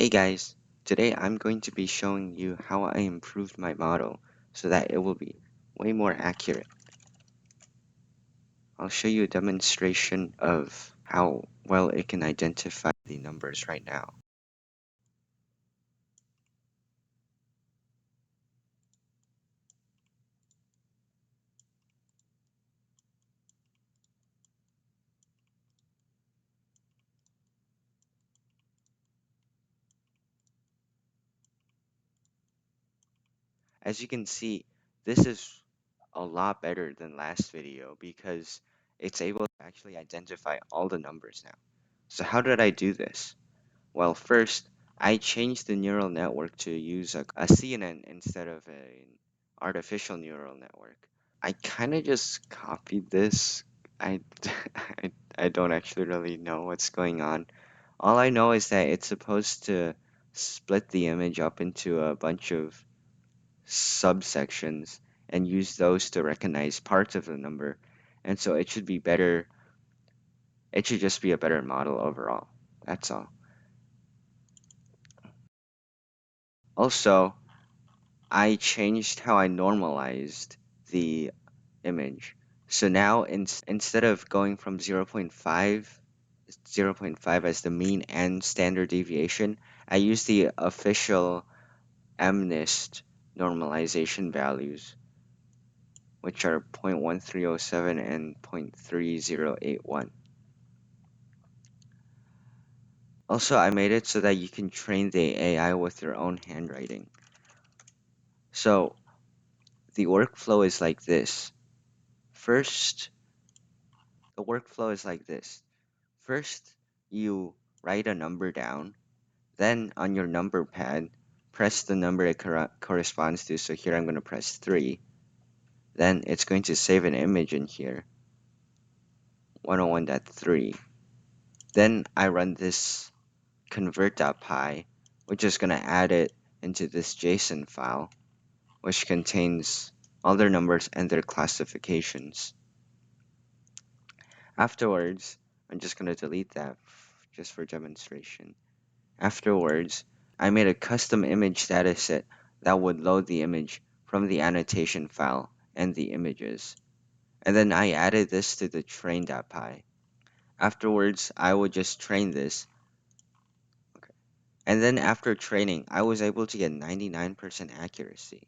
Hey guys, today I'm going to be showing you how I improved my model so that it will be way more accurate. I'll show you a demonstration of how well it can identify the numbers right now. As you can see, this is a lot better than last video because it's able to actually identify all the numbers now. So how did I do this? Well, first, I changed the neural network to use a CNN instead of an artificial neural network. I kind of just copied this. I, I don't actually really know what's going on. All I know is that it's supposed to split the image up into a bunch of subsections and use those to recognize parts of the number. And so it should be better. It should just be a better model overall. That's all. Also, I changed how I normalized the image. So now instead of going from zero point 0.5 as the mean and standard deviation, I use the official MNIST normalization values, which are 0.1307 and 0.3081. Also, I made it so that you can train the AI with your own handwriting. So the workflow is like this. First, the workflow is like this. First, you write a number down. Then on your number pad, press the number it corresponds to. So here I'm going to press 3. Then it's going to save an image in here, 101.3. Then I run this convert.py, which is going to add it into this JSON file, which contains all their numbers and their classifications. Afterwards, I'm just going to delete that just for demonstration. Afterwards, I made a custom image dataset that would load the image from the annotation file and the images. And then I added this to the train.py. Afterwards, I would just train this. Okay. And then after training, I was able to get 99% accuracy.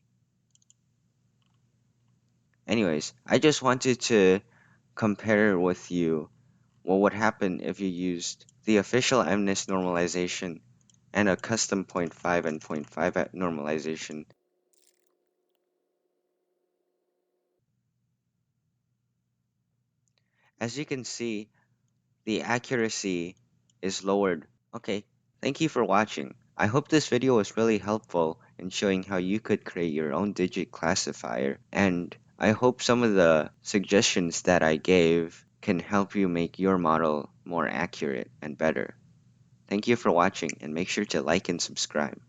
Anyways, I just wanted to compare with you what would happen if you used the official MNIST normalization and a custom 0.5 and 0.5 normalization. As you can see, the accuracy is lowered. Okay, thank you for watching. I hope this video was really helpful in showing how you could create your own digit classifier, and I hope some of the suggestions that I gave can help you make your model more accurate and better. Thank you for watching, and make sure to like and subscribe.